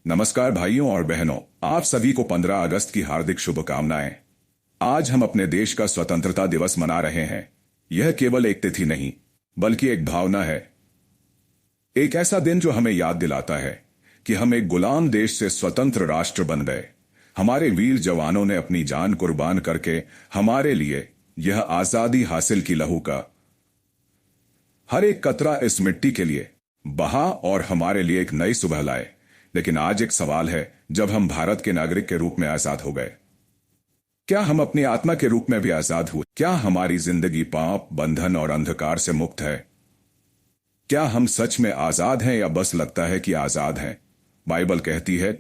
नमस्कार भाइयों और बहनों, आप सभी को 15 अगस्त की हार्दिक शुभकामनाएं। आज हम अपने देश का स्वतंत्रता दिवस मना रहे हैं। यह केवल एक तिथि नहीं, बल्कि एक भावना है। एक ऐसा दिन जो हमें याद दिलाता है कि हम एक गुलाम देश से स्वतंत्र राष्ट्र बन गए। हमारे वीर जवानों ने अपनी जान कुर्बान करके हमारे लिए यह आजादी हासिल की। लहू का हर एक कतरा इस मिट्टी के लिए बहा और हमारे लिए एक नई सुबह लाए। लेकिन आज एक सवाल है, जब हम भारत के नागरिक के रूप में आजाद हो गए, क्या हम अपनी आत्मा के रूप में भी आजाद हुए? क्या हमारी जिंदगी पाप, बंधन और अंधकार से मुक्त है? क्या हम सच में आजाद हैं या बस लगता है कि आजाद हैं? बाइबल कहती है,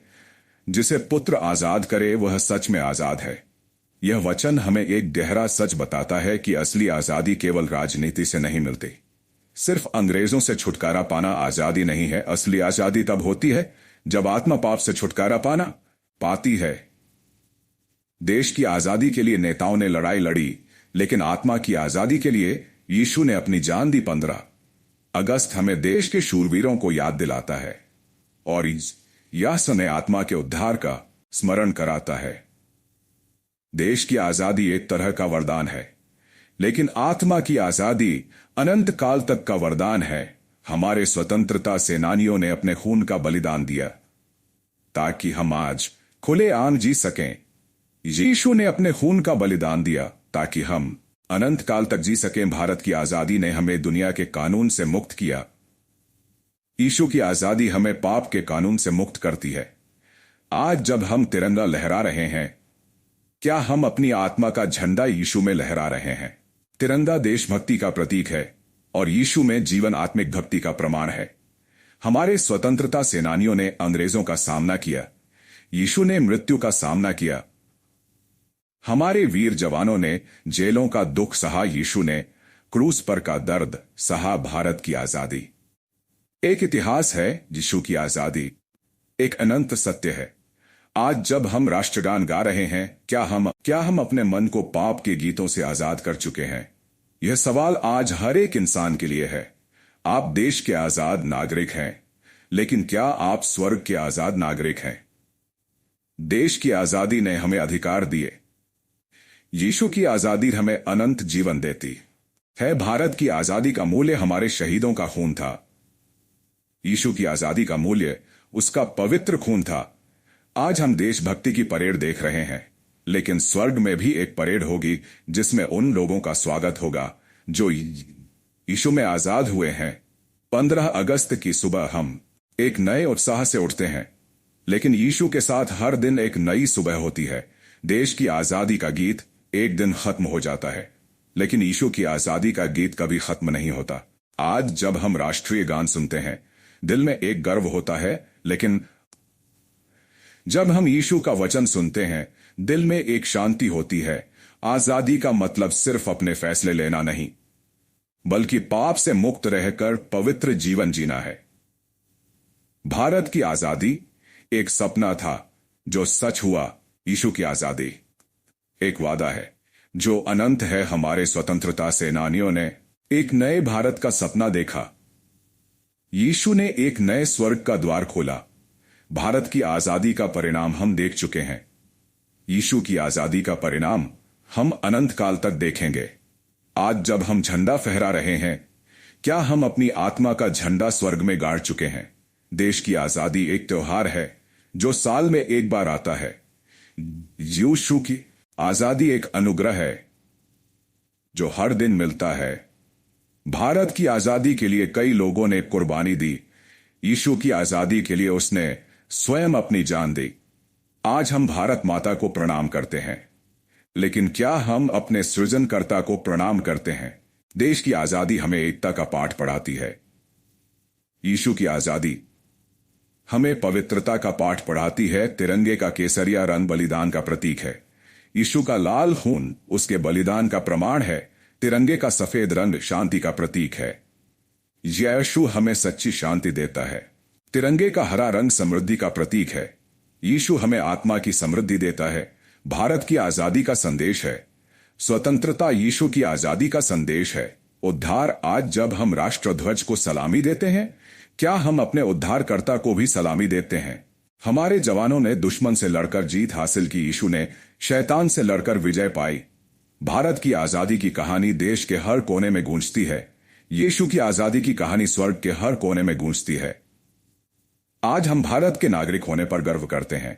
जिसे पुत्र आजाद करे वह सच में आजाद है। यह वचन हमें एक गहरा सच बताता है कि असली आजादी केवल राजनीति से नहीं मिलती। सिर्फ अंग्रेजों से छुटकारा पाना आजादी नहीं है। असली आजादी तब होती है जब आत्मा पाप से छुटकारा पाती है। देश की आजादी के लिए नेताओं ने लड़ाई लड़ी, लेकिन आत्मा की आजादी के लिए यीशु ने अपनी जान दी। 15 अगस्त हमें देश के शूरवीरों को याद दिलाता है और यह समय आत्मा के उद्धार का स्मरण कराता है। देश की आजादी एक तरह का वरदान है, लेकिन आत्मा की आजादी अनंत काल तक का वरदान है। हमारे स्वतंत्रता सेनानियों ने अपने खून का बलिदान दिया ताकि हम आज खुलेआम जी सकें। यीशु ने अपने खून का बलिदान दिया ताकि हम अनंत काल तक जी सकें। भारत की आजादी ने हमें दुनिया के कानून से मुक्त किया। यीशु की आजादी हमें पाप के कानून से मुक्त करती है। आज जब हम तिरंगा लहरा रहे हैं, क्या हम अपनी आत्मा का झंडा यीशु में लहरा रहे हैं? तिरंगा देशभक्ति का प्रतीक है और यीशु में जीवन आत्मिक भक्ति का प्रमाण है। हमारे स्वतंत्रता सेनानियों ने अंग्रेजों का सामना किया, यीशु ने मृत्यु का सामना किया। हमारे वीर जवानों ने जेलों का दुख सहा, यीशु ने क्रूस पर का दर्द सहा। भारत की आजादी एक इतिहास है, यीशु की आजादी एक अनंत सत्य है। आज जब हम राष्ट्रगान गा रहे हैं, क्या हम अपने मन को पाप के गीतों से आजाद कर चुके हैं? यह सवाल आज हर एक इंसान के लिए है। आप देश के आजाद नागरिक हैं, लेकिन क्या आप स्वर्ग के आजाद नागरिक हैं? देश की आजादी ने हमें अधिकार दिए, यीशु की आजादी हमें अनंत जीवन देती है। भारत की आजादी का मूल्य हमारे शहीदों का खून था। यीशु की आजादी का मूल्य उसका पवित्र खून था। आज हम देशभक्ति की परेड देख रहे हैं, लेकिन स्वर्ग में भी एक परेड होगी जिसमें उन लोगों का स्वागत होगा जो यीशु में आजाद हुए हैं। 15 अगस्त की सुबह हम एक नए उत्साह से उठते हैं, लेकिन यीशु के साथ हर दिन एक नई सुबह होती है। देश की आजादी का गीत एक दिन खत्म हो जाता है, लेकिन यीशु की आजादी का गीत कभी खत्म नहीं होता। आज जब हम राष्ट्रीय गान सुनते हैं, दिल में एक गर्व होता है, लेकिन जब हम यीशु का वचन सुनते हैं, दिल में एक शांति होती है। आजादी का मतलब सिर्फ अपने फैसले लेना नहीं, बल्कि पाप से मुक्त रहकर पवित्र जीवन जीना है। भारत की आजादी एक सपना था जो सच हुआ। यीशु की आजादी एक वादा है जो अनंत है। हमारे स्वतंत्रता सेनानियों ने एक नए भारत का सपना देखा। यीशु ने एक नए स्वर्ग का द्वार खोला। भारत की आजादी का परिणाम हम देख चुके हैं। यीशु की आजादी का परिणाम हम अनंत काल तक देखेंगे। आज जब हम झंडा फहरा रहे हैं, क्या हम अपनी आत्मा का झंडा स्वर्ग में गाड़ चुके हैं? देश की आजादी एक त्योहार है जो साल में एक बार आता है। यीशु की आजादी एक अनुग्रह है जो हर दिन मिलता है। भारत की आजादी के लिए कई लोगों ने कुर्बानी दी। यीशु की आजादी के लिए उसने स्वयं अपनी जान दी। आज हम भारत माता को प्रणाम करते हैं, लेकिन क्या हम अपने सृजनकर्ता को प्रणाम करते हैं? देश की आजादी हमें एकता का पाठ पढ़ाती है। यीशु की आजादी हमें पवित्रता का पाठ पढ़ाती है। तिरंगे का केसरिया रंग बलिदान का प्रतीक है। यीशु का लाल खून उसके बलिदान का प्रमाण है। तिरंगे का सफेद रंग शांति का प्रतीक है। यीशु हमें सच्ची शांति देता है। तिरंगे का हरा रंग समृद्धि का प्रतीक है। यीशु हमें आत्मा की समृद्धि देता है। भारत की आजादी का संदेश है। स्वतंत्रता यीशु की आजादी का संदेश है। उद्धार आज जब हम राष्ट्रध्वज को सलामी देते हैं, क्या हम अपने उद्धारकर्ता को भी सलामी देते हैं? हमारे जवानों ने दुश्मन से लड़कर जीत हासिल की, यीशु ने शैतान से लड़कर विजय पाई। भारत की आजादी की कहानी देश के हर कोने में गूंजती है। यीशु की आजादी की कहानी स्वर्ग के हर कोने में गूंजती है। आज हम भारत के नागरिक होने पर गर्व करते हैं,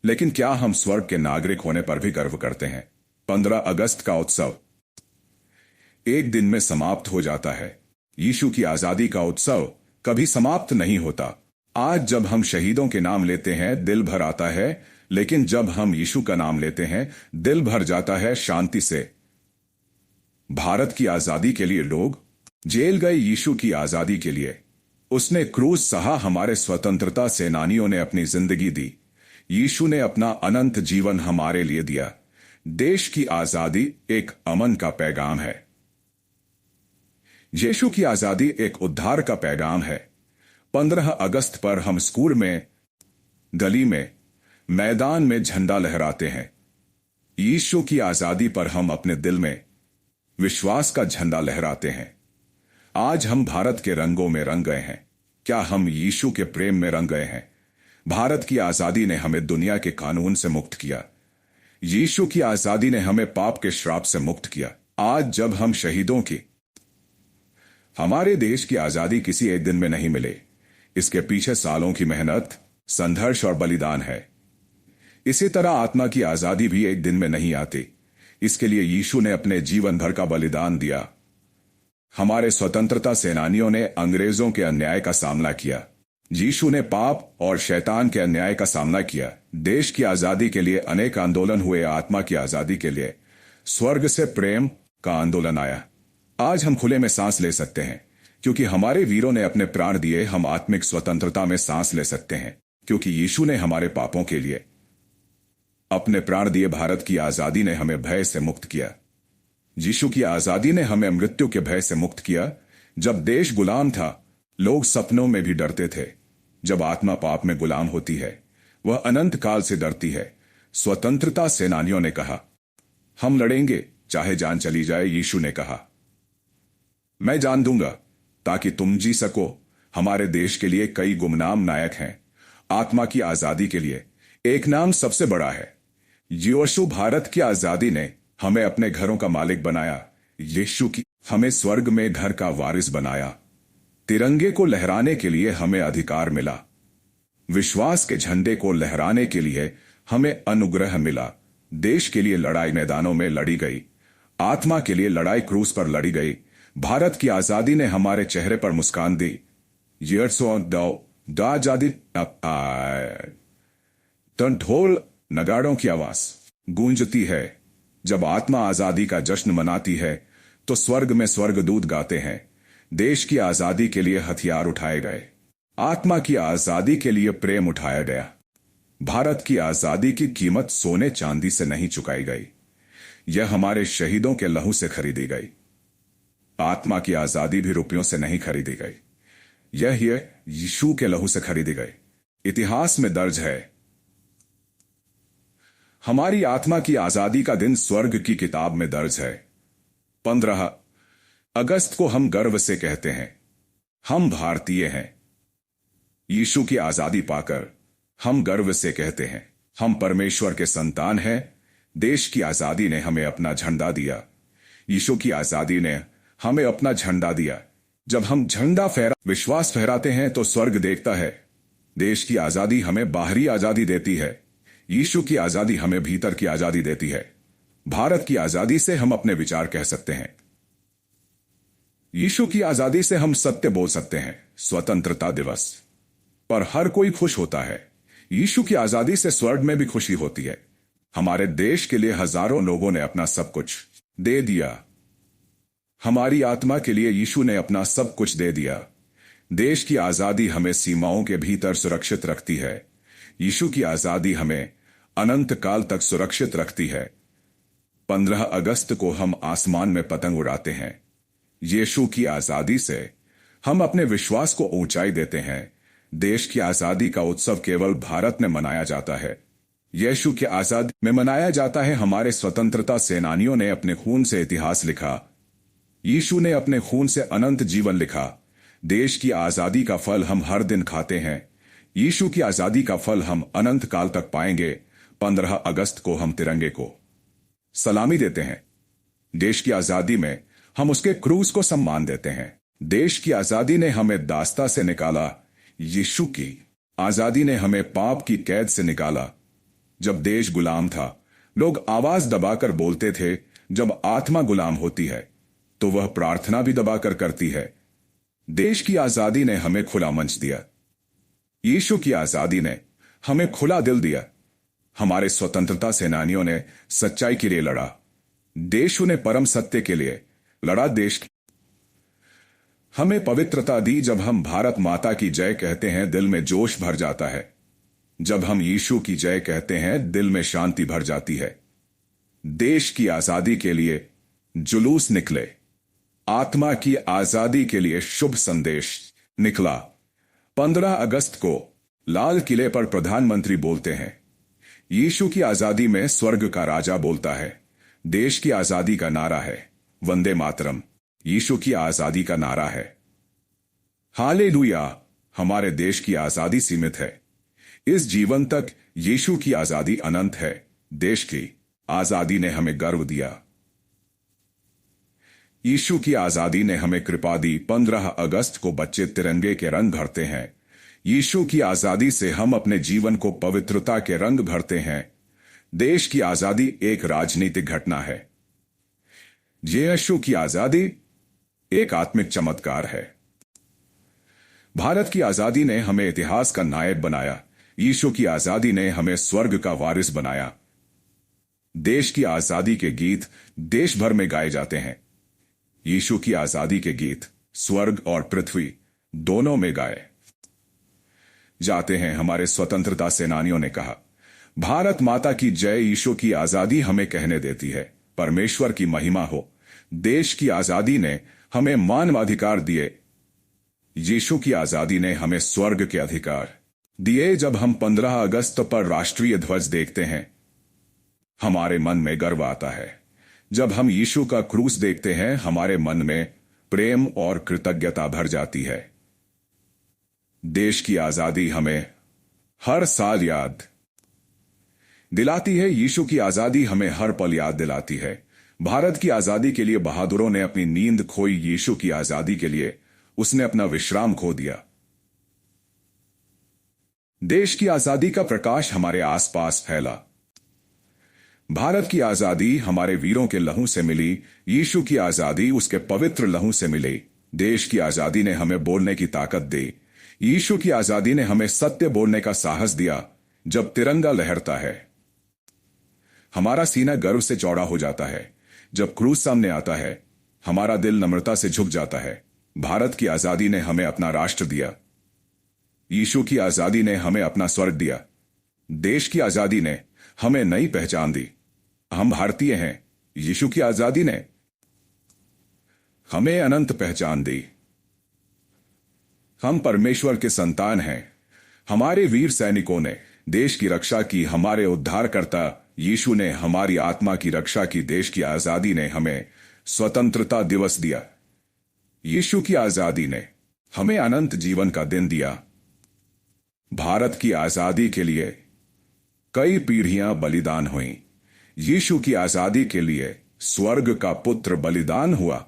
लेकिन क्या हम स्वर्ग के नागरिक होने पर भी गर्व करते हैं? 15 अगस्त का उत्सव एक दिन में समाप्त हो जाता है। यीशु की आजादी का उत्सव कभी समाप्त नहीं होता। आज जब हम शहीदों के नाम लेते हैं दिल भर आता है, लेकिन जब हम यीशु का नाम लेते हैं दिल भर जाता है शांति से। भारत की आजादी के लिए लोग जेल गए, यीशु की आजादी के लिए उसने क्रूस सहा। हमारे स्वतंत्रता सेनानियों ने अपनी जिंदगी दी। यीशु ने अपना अनंत जीवन हमारे लिए दिया। देश की आजादी एक अमन का पैगाम है। यीशु की आजादी एक उद्धार का पैगाम है। 15 अगस्त पर हम स्कूल में, गली में, मैदान में झंडा लहराते हैं। यीशु की आजादी पर हम अपने दिल में विश्वास का झंडा लहराते हैं। आज हम भारत के रंगों में रंग गए हैं। क्या हम यीशु के प्रेम में रंग गए हैं? भारत की आजादी ने हमें दुनिया के कानून से मुक्त किया। यीशु की आजादी ने हमें पाप के श्राप से मुक्त किया। आज जब हम शहीदों की, हमारे देश की आजादी किसी एक दिन में नहीं मिले। इसके पीछे सालों की मेहनत, संघर्ष और बलिदान है। इसी तरह आत्मा की आजादी भी एक दिन में नहीं आती। इसके लिए यीशु ने अपने जीवन भर का बलिदान दिया। हमारे स्वतंत्रता सेनानियों ने अंग्रेजों के अन्याय का सामना किया। यीशु ने पाप और शैतान के अन्याय का सामना किया। देश की आजादी के लिए अनेक आंदोलन हुए। आत्मा की आजादी के लिए स्वर्ग से प्रेम का आंदोलन आया। आज हम खुले में सांस ले सकते हैं क्योंकि हमारे वीरों ने अपने प्राण दिए। हम आत्मिक स्वतंत्रता में सांस ले सकते हैं क्योंकि यीशु ने हमारे पापों के लिए अपने प्राण दिए। भारत की आजादी ने हमें भय से मुक्त किया। यीशु की आजादी ने हमें मृत्यु के भय से मुक्त किया। जब देश गुलाम था, लोग सपनों में भी डरते थे। जब आत्मा पाप में गुलाम होती है, वह अनंत काल से डरती है। स्वतंत्रता सेनानियों ने कहा, हम लड़ेंगे चाहे जान चली जाए। यीशु ने कहा, मैं जान दूंगा ताकि तुम जी सको। हमारे देश के लिए कई गुमनाम नायक हैं। आत्मा की आजादी के लिए एक नाम सबसे बड़ा है यीशु। भारत की आजादी ने हमें अपने घरों का मालिक बनाया। यीशु की हमें स्वर्ग में घर का वारिस बनाया। तिरंगे को लहराने के लिए हमें अधिकार मिला। विश्वास के झंडे को लहराने के लिए हमें अनुग्रह मिला। देश के लिए लड़ाई मैदानों में लड़ी गई। आत्मा के लिए लड़ाई क्रूस पर लड़ी गई। भारत की आजादी ने हमारे चेहरे पर मुस्कान दी। आजादी ढोल नगाड़ों की आवाज गूंजती है। जब आत्मा आजादी का जश्न मनाती है तो स्वर्ग में स्वर्गदूत गाते हैं। देश की आजादी के लिए हथियार उठाए गए। आत्मा की आजादी के लिए प्रेम उठाया गया। भारत की आजादी की कीमत सोने चांदी से नहीं चुकाई गई। यह हमारे शहीदों के लहू से खरीदी गई। आत्मा की आजादी भी रुपयों से नहीं खरीदी गई। यह यीशु के लहू से खरीदी गई। इतिहास में दर्ज है, हमारी आत्मा की आजादी का दिन स्वर्ग की किताब में दर्ज है। 15 अगस्त को हम गर्व से कहते हैं, हम भारतीय हैं। यीशु की आजादी पाकर हम गर्व से कहते हैं, हम परमेश्वर के संतान हैं। देश की आजादी ने हमें अपना झंडा दिया। यीशु की आजादी ने हमें अपना झंडा दिया। जब हम झंडा विश्वास फहराते हैं तो स्वर्ग देखता है। देश की आजादी हमें बाहरी आजादी देती है। यीशु की आजादी हमें भीतर की आजादी देती है। भारत की आजादी से हम अपने विचार कह सकते हैं। यीशु की आजादी से हम सत्य बोल सकते हैं। स्वतंत्रता दिवस पर हर कोई खुश होता है। यीशु की आजादी से स्वर्ग में भी खुशी होती है। हमारे देश के लिए हजारों लोगों ने अपना सब कुछ दे दिया। हमारी आत्मा के लिए यीशु ने अपना सब कुछ दे दिया। देश की आजादी हमें सीमाओं के भीतर सुरक्षित रखती है। यीशु की आजादी हमें अनंत काल तक सुरक्षित रखती है। 15 अगस्त को हम आसमान में पतंग उड़ाते हैं। यीशु की आजादी से हम अपने विश्वास को ऊंचाई देते हैं। देश की आजादी का उत्सव केवल भारत में मनाया जाता है। यीशु की आजादी में मनाया जाता है। हमारे स्वतंत्रता सेनानियों ने अपने खून से इतिहास लिखा। यीशु ने अपने खून से अनंत जीवन लिखा। देश की आजादी का फल हम हर दिन खाते हैं। यीशु की आजादी का फल हम अनंत काल तक पाएंगे। 15 अगस्त को हम तिरंगे को सलामी देते हैं। देश की आजादी में हम उसके क्रूज को सम्मान देते हैं। देश की आजादी ने हमें दास्ता से निकाला। यीशु की आजादी ने हमें पाप की कैद से निकाला। जब देश गुलाम था, लोग आवाज दबाकर बोलते थे। जब आत्मा गुलाम होती है तो वह प्रार्थना भी दबाकर करती है। देश की आजादी ने हमें खुला मंच दिया। यीशु की आजादी ने हमें खुला दिल दिया। हमारे स्वतंत्रता सेनानियों ने सच्चाई के लिए लड़ा। देश ने परम सत्य के लिए लड़ा। देश हमें पवित्रता दी। जब हम भारत माता की जय कहते हैं, दिल में जोश भर जाता है। जब हम यीशु की जय कहते हैं, दिल में शांति भर जाती है। देश की आजादी के लिए जुलूस निकले। आत्मा की आजादी के लिए शुभ संदेश निकला। 15 अगस्त को लाल किले पर प्रधानमंत्री बोलते हैं, यीशु की आजादी में स्वर्ग का राजा बोलता है। देश की आजादी का नारा है वंदे मातरम। यीशु की आजादी का नारा है हालेलुया। हमारे देश की आजादी सीमित है। इस जीवन तक यीशु की आजादी अनंत है। देश की आजादी ने हमें गर्व दिया। यीशु की आजादी ने हमें कृपा दी। 15 अगस्त को बच्चे तिरंगे के रंग भरते हैं। यीशु की आजादी से हम अपने जीवन को पवित्रता के रंग भरते हैं। देश की आजादी एक राजनीतिक घटना है। यीशु की आजादी एक आत्मिक चमत्कार है। भारत की आजादी ने हमें इतिहास का नायक बनाया। यीशु की आजादी ने हमें स्वर्ग का वारिस बनाया। देश की आजादी के गीत देश भर में गाए जाते हैं। यीशु की आजादी के गीत स्वर्ग और पृथ्वी दोनों में गाए जाते हैं। हमारे स्वतंत्रता सेनानियों ने कहा, भारत माता की जय। यीशु की आजादी हमें कहने देती है, परमेश्वर की महिमा हो। देश की आजादी ने हमें मानवाधिकार दिए। यीशु की आजादी ने हमें स्वर्ग के अधिकार दिए। जब हम 15 अगस्त पर राष्ट्रीय ध्वज देखते हैं, हमारे मन में गर्व आता है। जब हम यीशु का क्रूस देखते हैं, हमारे मन में प्रेम और कृतज्ञता भर जाती है। देश की आजादी हमें हर साल याद दिलाती है। यीशु की आजादी हमें हर पल याद दिलाती है। भारत की आजादी के लिए बहादुरों ने अपनी नींद खोई। यीशु की आजादी के लिए उसने अपना विश्राम खो दिया। देश की आजादी का प्रकाश हमारे आसपास फैला। भारत की आजादी हमारे वीरों के लहू से मिली। यीशु की आजादी उसके पवित्र लहू से मिली। देश की आजादी ने हमें बोलने की ताकत दी। यीशु की आजादी ने हमें सत्य बोलने का साहस दिया। जब तिरंगा लहरता है, हमारा सीना गर्व से चौड़ा हो जाता है। जब क्रूज सामने आता है, हमारा दिल नम्रता से झुक जाता है। भारत की आजादी ने हमें अपना राष्ट्र दिया। यीशु की आजादी ने हमें अपना स्वर्ग दिया। देश की आजादी ने हमें नई पहचान दी। हम भारतीय हैं। यीशु की आजादी ने हमें अनंत पहचान दी। हम परमेश्वर के संतान हैं। हमारे वीर सैनिकों ने देश की रक्षा की। हमारे उद्धारकर्ता यीशु ने हमारी आत्मा की रक्षा की। देश की आजादी ने हमें स्वतंत्रता दिवस दिया। यीशु की आजादी ने हमें अनंत जीवन का दिन दिया। भारत की आजादी के लिए कई पीढ़ियां बलिदान हुई। यीशु की आजादी के लिए स्वर्ग का पुत्र बलिदान हुआ।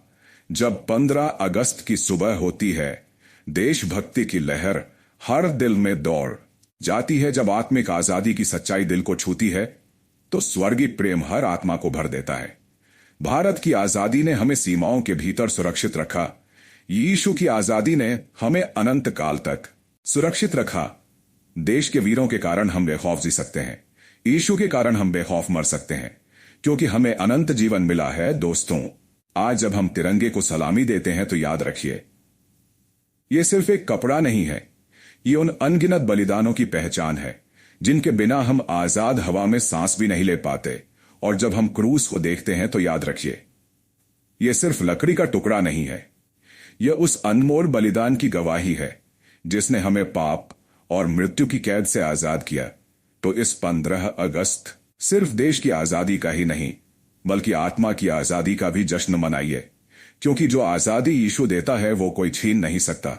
जब 15 अगस्त की सुबह होती है, देशभक्ति की लहर हर दिल में दौड़ जाती है। जब आत्मिक आजादी की सच्चाई दिल को छूती है, तो स्वर्गीय प्रेम हर आत्मा को भर देता है। भारत की आजादी ने हमें सीमाओं के भीतर सुरक्षित रखा। यीशु की आजादी ने हमें अनंत काल तक सुरक्षित रखा। देश के वीरों के कारण हम बेखौफ जी सकते हैं। यीशु के कारण हम बेखौफ मर सकते हैं, क्योंकि हमें अनंत जीवन मिला है। दोस्तों, आज जब हम तिरंगे को सलामी देते हैं, तो याद रखिए, यह सिर्फ एक कपड़ा नहीं है। ये उन अनगिनत बलिदानों की पहचान है, जिनके बिना हम आजाद हवा में सांस भी नहीं ले पाते। और जब हम क्रूस को देखते हैं, तो याद रखिए, यह सिर्फ लकड़ी का टुकड़ा नहीं है। यह उस अनमोल बलिदान की गवाही है, जिसने हमें पाप और मृत्यु की कैद से आजाद किया। तो इस 15 अगस्त सिर्फ देश की आजादी का ही नहीं, बल्कि आत्मा की आजादी का भी जश्न मनाइए, क्योंकि जो आजादी यीशु देता है, वो कोई छीन नहीं सकता,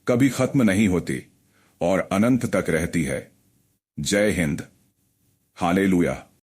कभी खत्म नहीं होती और अनंत तक रहती है। जय हिंद। हालेलुया।